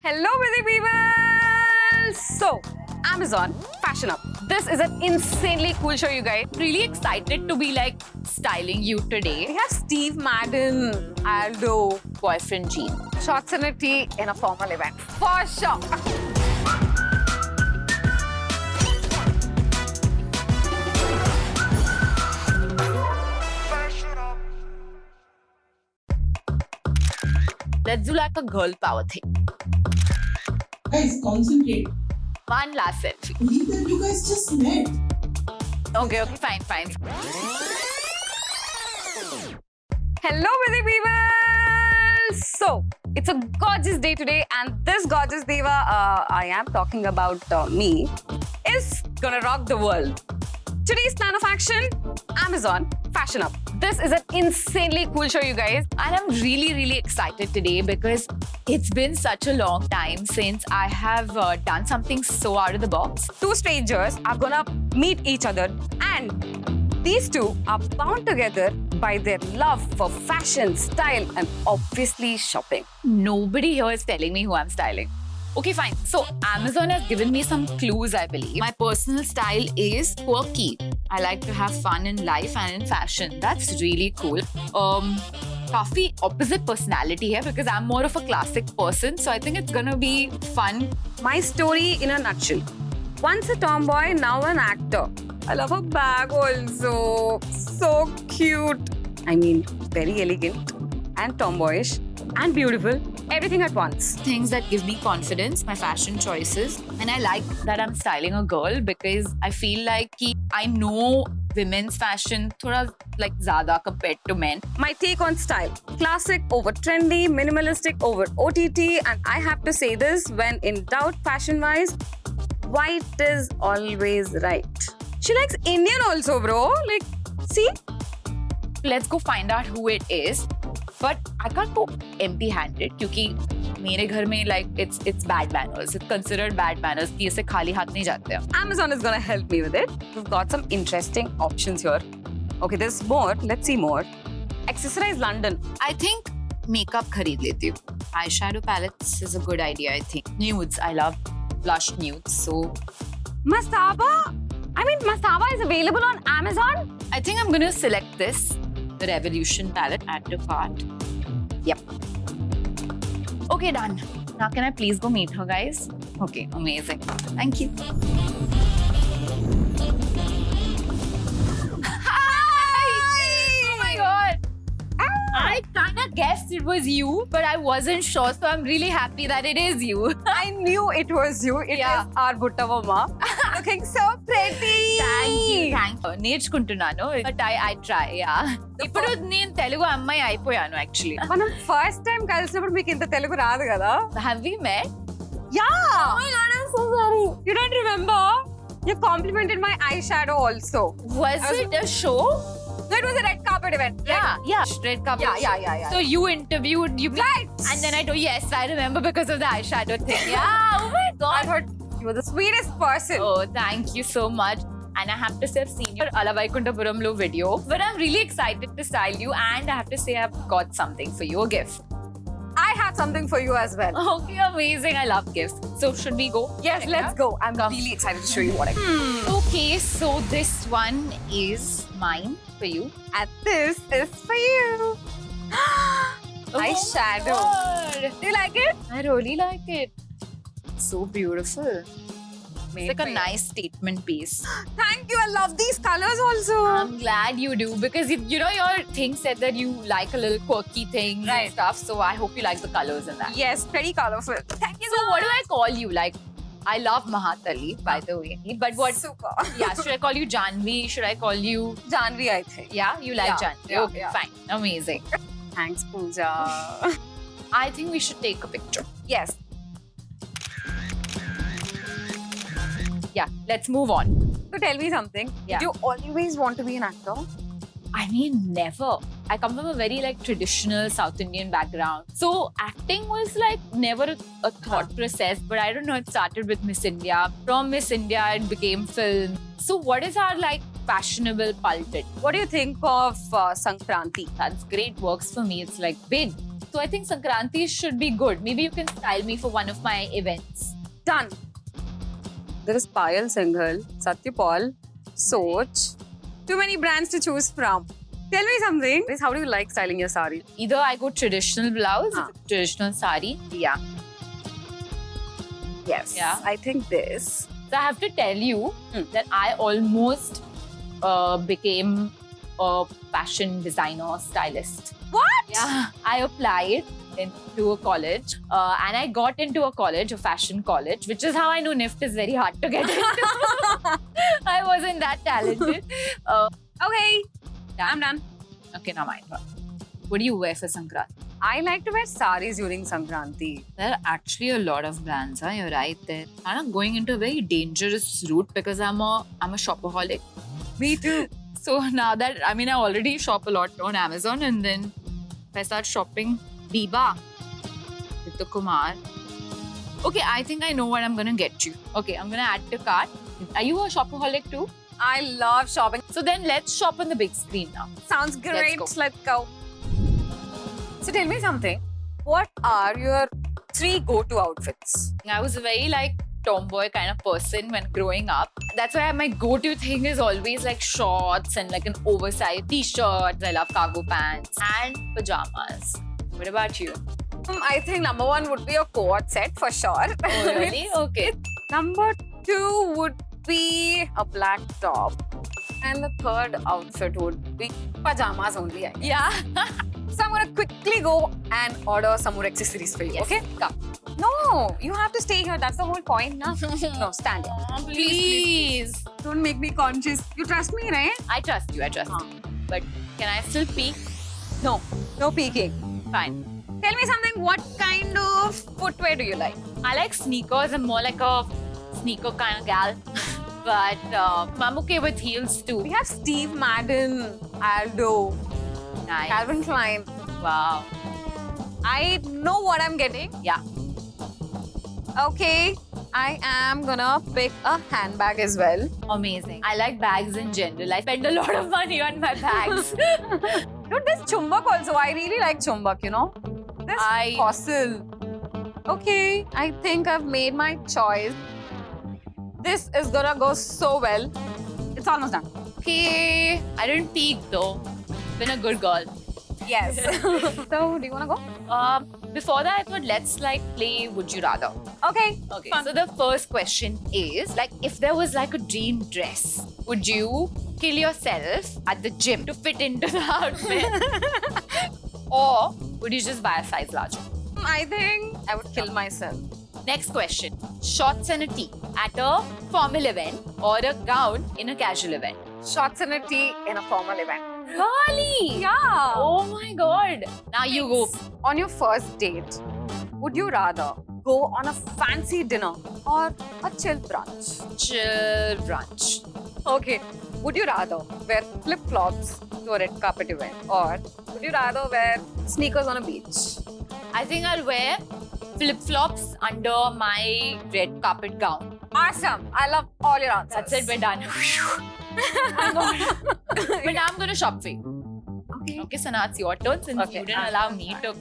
Hello, busy people! So, Amazon Fashion Up. This is an insanely cool show, you guys. Really excited to be like styling you today. We have Steve Madden, Aldo, Boyfriend Jean. shots and a tea in a formal event. For sure. Let's do like a girl power thing. Guys, concentrate. One last selfie. Believe that you guys just met. Okay, fine. Hello, busy people! So, it's a gorgeous day today, and this gorgeous diva I am talking about me is gonna rock the world. Today's plan of action, Amazon Fashion Up. This is an insanely cool show, you guys. And I'm really excited today because it's been such a long time since I have done something so out of the box. Two strangers are gonna meet each other, and these two are bound together by their love for fashion, style, and obviously shopping. Nobody here is telling me who I'm styling. Okay, fine. So Amazon has given me some clues, I believe. My personal style is quirky. I like to have fun in life and in fashion. That's really cool. Coffee opposite personality here because I'm more of a classic person. So I think it's gonna be fun. My story in a nutshell. Once a tomboy, now an actor. I love her bag also. So cute. I mean, very elegant and tomboyish and beautiful. Everything at once. Things that give me confidence, my fashion choices. And I like that I'm styling a girl because I feel like I know women's fashion thoda like zyada compared to men. My take on style. Classic over trendy, minimalistic over OTT, and I have to say this, when in doubt fashion-wise, white is always right. She likes Indian also, bro. Like, see? Let's go find out who it is. But I can't go empty-handed because मेरे घर में like it's bad manners. It's considered bad manners कि ऐसे खाली हाथ नहीं जाते हैं. Amazon is gonna help me with it. We've got some interesting options here. Okay, there's more. Let's see more. Accessorize London. I think makeup खरीद लेती हूँ. Eyeshadow palettes is a good idea, I think. Nudes, I love blush nudes. So Masaba? I mean, Masaba is available on Amazon? I think I'm gonna select this, the Revolution palette, add to cart. Yep. Okay, done. Now can I please go meet her, guys? Okay, amazing. Thank you. Hi! Oh my god! I kind of guessed it was you, but I wasn't sure, so I'm really happy that it is you. I knew it was you. It Yeah. is our Butta Mama. Looking so pretty. Thank you. నేర్చుకుంటున్నాను but I try yeah ఇప్పుడు నేను తెలుగు అమ్మాయి అయిపోయాను actually మనం first time కలిసినప్పుడు మీకు ఇంత తెలుగు రాదు కదా? Have we met Yeah. Oh my god, I'm so sorry. You don't remember? You complimented my eyeshadow also. Was it a show No, it was a red carpet event. Yeah red carpet Yeah. So you interviewed you Right. and then I told yes I remember because of the eyeshadow thing yeah oh my I god thought you were the sweetest person. oh thank you so much and I have to say I've seen your Alavaikuntapuramlo video but I'm really excited to style you and I have to say I've got something for you, a gift. I have something for you as well. Okay, amazing. I love gifts. So should we go? Yes, Check it let's out? go. I'm Come. really excited to show you what I Okay, so this one is mine for you. And this is for you. Eyeshadow. Oh my God. Do you like it? I really like it. So beautiful. It's like a nice statement piece. Thank you. I love these colors also. I'm glad you do because you know your thing said that you like a little quirky things Right. and stuff. So I hope you like the colors in that. Yes, very colorful. Thank you So what do I call you? Like, I love Mahatali, by the way. But what? Super. Yeah, should I call you Janvi? Should I call you? Janvi, I think. Yeah, you like Yeah, Janvi. yeah, Okay, yeah. fine, amazing. Thanks, Pooja. I think we should take a picture. Yes. Yeah, let's move on. So tell me something. Yeah. Did you always want to be an actor? I mean, never. I come from a very like traditional South Indian background. So acting was like never a thought process, but I don't know, it started with Miss India. From Miss India, it became film. So what is our like fashionable pulpit? What do you think of Sankranti? That's great, works for me. It's like big. So I think Sankranti should be good. Maybe you can style me for one of my events. Done. There is Payal Singhal, Satyapal, Soch. Too many brands to choose from. Tell me something. How do you like styling your sari? Either I go traditional blouse, Ah. traditional sari. Yeah. Yes. Yeah. I think this. So I have to tell you that I almost became a fashion designer stylist. What? Yeah, I applied into a college and I got into a college, a fashion college, which is how I know NIFT is very hard to get into. I wasn't that talented. Okay. I'm done. Okay, now mine. What do you wear for Sankranti? I like to wear saris during Sankranti. There are actually a lot of brands, huh? You're right. They're kind of going into a very dangerous route because I'm a shopaholic. Me too. So now that, I already shop a lot on Amazon, and then if I start shopping Biba, Ritu Kumar. Okay, I think I know what I'm gonna get you. Okay, I'm gonna add to cart. Are you a shopaholic too? I love shopping. So then let's shop on the big screen now. Sounds great. go. Let's go. So tell me something. What are your 3 go-to outfits? I was a very tomboy kind of person when growing up. That's why my go-to thing is always shorts and an oversized t-shirt. I love cargo pants and pajamas. What about you? I think number 1 would be a co-ord set for sure. Oh, really? Okay. Number 2 would be a black top. And the 3rd outfit would be pajamas only. Yeah. So I'm gonna quickly go and order some more accessories for you, Yes. okay? Come. No, you have to stay here. That's the whole point, na? No, stand here. Please. Don't make me conscious. You trust me, right? I trust you. But can I still peek? No, no peeking. Fine. Tell me something. What kind of footwear do you like? I like sneakers. I'm more like a sneaker kind of gal. But I'm okay with heels too. We have Steve Madden, Aldo, Nice. Calvin Klein. Wow. I know what I'm getting. Yeah. Okay, I am gonna pick a handbag as well. Amazing. I like bags in general. I spend a lot of money on my bags. Dude, there's Chumbak also. I really like Chumbak, you know? There's Fossil. Okay, I think I've made my choice. This is gonna go so well. It's almost done. Okay. I didn't peek though. Been a good girl. Yes. So, do you wanna go? Before that, I thought let's play Would You Rather. Okay. Okay. Fun. So the first question is if there was a dream dress, would you kill yourself at the gym to fit into the outfit? Or would you just buy a size larger? I think I would kill myself. Next question. Shorts and a tee at a formal event or a gown in a casual event? Shorts and a tee in a formal event. Really? Yeah. Oh my god. Now you go. On your first date, would you rather go on a fancy dinner or a chill brunch? Chill brunch. Okay. Would you rather wear flip-flops to a red carpet event or would you rather wear sneakers on a beach? I think I'll wear flip-flops under my red carpet gown. Awesome. I love all your answers. That's it, we're done. But now I'm going to shop for you. Okay. Okay, so now it's your turn since Okay. you didn't allow me to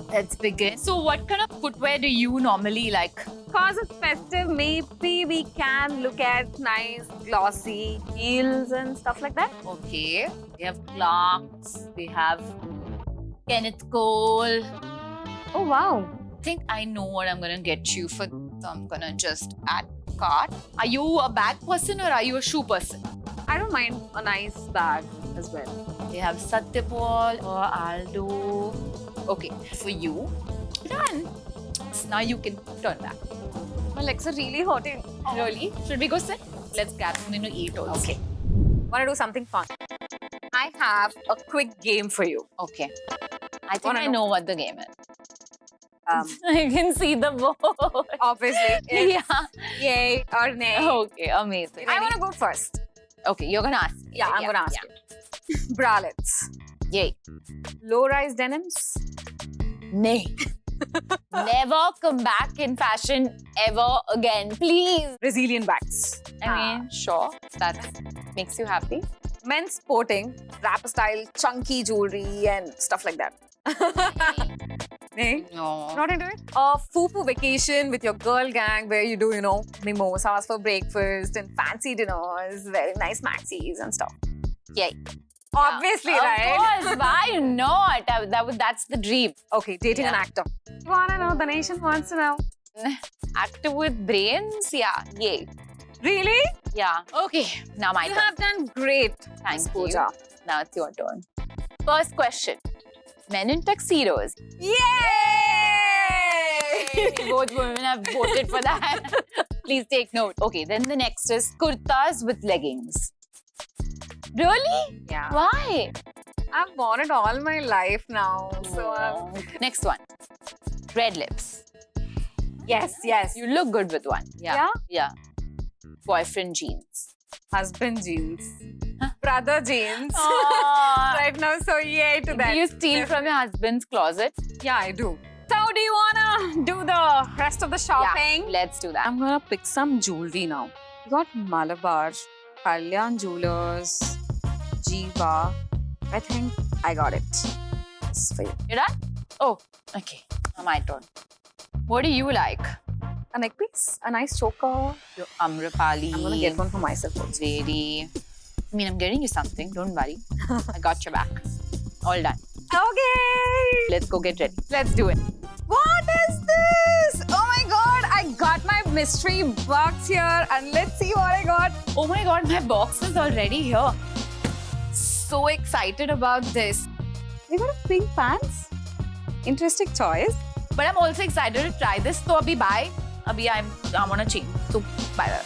let's begin. So what kind of footwear do you normally like? Because it's festive, maybe we can look at nice glossy heels and stuff like that. Okay, we have Clarks, we have Kenneth Cole. Oh, wow. I think I know what I'm gonna get you for, so I'm gonna just add cart. Are you a bag person or are you a shoe person? I don't mind a nice bag as well. We have Satyapal or Aldo. Okay, for you, done. So now you can turn back. My legs are really hurting. Really? Should we go sit? Let's grab something to eat also. Okay. Wanna do something fun? I have a quick game for you. Okay. I think Wanna I know? know what the game is. I can see the board. Obviously, it's Yeah. yay or nay. Okay, amazing. I want to go first. Okay, you're gonna ask. me, Yeah, right? I'm gonna ask you. Bralettes. Yay. Low-rise denims. Nay. Never come back in fashion ever again, please. Brazilian bags. I mean, sure, that makes you happy. Men sporting rapper style chunky jewelry and stuff like that. Hey? No. Not into it? A foo-foo vacation with your girl gang where you do, mimosas for breakfast and fancy dinners, very nice maxis and stuff. Yay. Obviously, right? Of course, why not? That's the dream. Okay, dating an actor. Wanna know? The nation wants to know. Actor with brains? Yeah, yay. Really? Yeah. Okay, now my You turn. have done great. Thank Miss you. Pooja. Now it's your turn. First question. Men in tuxedos. Yay! Both women have voted for that. Please take note. Okay, then the next is kurtas with leggings. Really? Yeah. Why? I've worn it all my life now. So, Next one. Red lips. yes. You look good with one. Yeah? Yeah. Boyfriend jeans. Husband jeans. Brother jeans. Aww. Right now, so yay to that. Do you steal from your husband's closet? Yeah, I do. So, do you wanna do the rest of the shopping? Yeah, let's do that. I'm gonna pick some jewelry now. We got Malabar, Kalyan Jewelers, Jiva. I think I got it. It's for you. You done? Oh, okay. Now my turn. What do you like? A neck piece, a nice choker. Your Amrapali. I'm gonna get one for myself also. Very. I mean, I'm getting you something. Don't worry. I got your back. All done. Okay. Let's go get ready. Let's do it. What is this? Oh my god, I got my mystery box here and let's see what I got. Oh my god, my box is already here. So excited about this. We got a pink pants. Interesting choice. But I'm also excited to try this. So, abhi bye. Abhi I'm on a change. So, bye bye.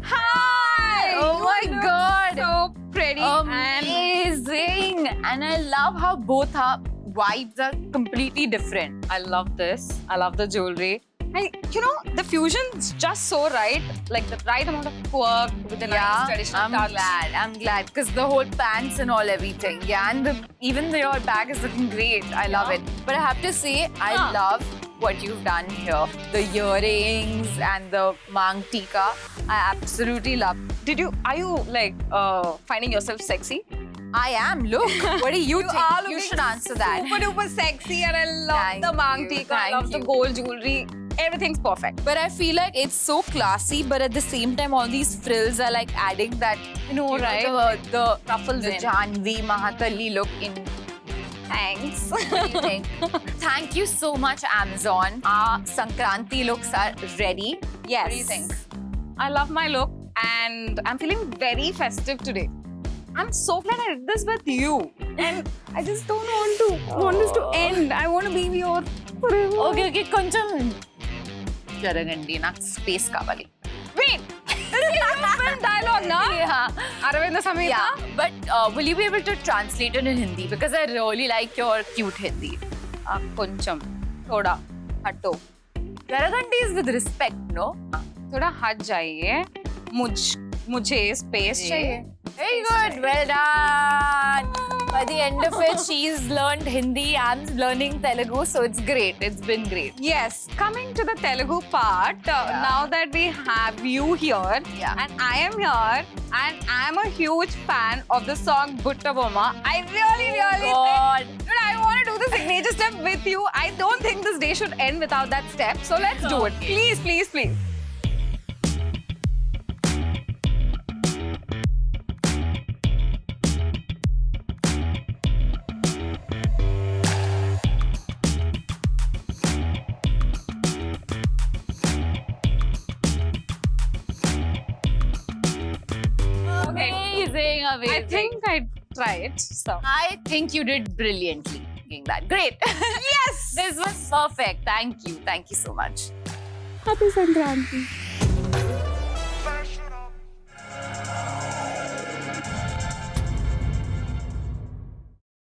Hi! Oh my You look god. So pretty and Amazing. And I love how both our vibes are completely different. I love this. I love the jewelry. The fusion's just so right. Like the right amount of quirk with a nice traditional I'm touch. glad. I'm glad because the whole pants and all everything. Yeah, and even your bag is looking great. I love it. But I have to say, I love what you've done here. The earrings and the mang tika. I absolutely love. Are you like finding yourself sexy? I am. Look, what do you think? are You looking should answer that. Super duper sexy and I love Thank the mang you, tika. I thank love the you. gold jewelry. Everything's perfect. But I feel like it's so classy, but at the same time, all these frills are like adding that, right? the Ruffles the in. Janvi Mahatali look in. Thanks. What do you think? Thank you so much, Amazon. Our Sankranti looks are ready. Yes. What do you think? I love my look and I'm feeling very festive today. I'm so glad I did this with you. And I just don't want this to end. I want to be your forever. Okay, koncham jaragandi na space kavali. Wait! This is your film dialogue, na? Yeah. Aravinda Samhita? Yeah, but will you be able to translate it in Hindi? Because I really like your cute Hindi. Koncham. Thoda. Hatto. Jaragandi is with respect, no? थोड़ा हट जाइए मुझे space चाहिए Very good, well done. By the end of it, she's learned Hindi, I'm learning Telugu, so it's great. It's been great. Yes, coming to the Telugu part, now that we have you here and I am here and I am a huge fan of the song Butta Bomma. I really God. think, dude, I want to do the signature step with you. I don't think this day should end without that step. So let's do it. Please, please, please. Amazing, amazing. I think I tried. So. I think you did brilliantly doing that. Great. Yes! This was perfect. Thank you. Thank you so much. Happy Sankranti.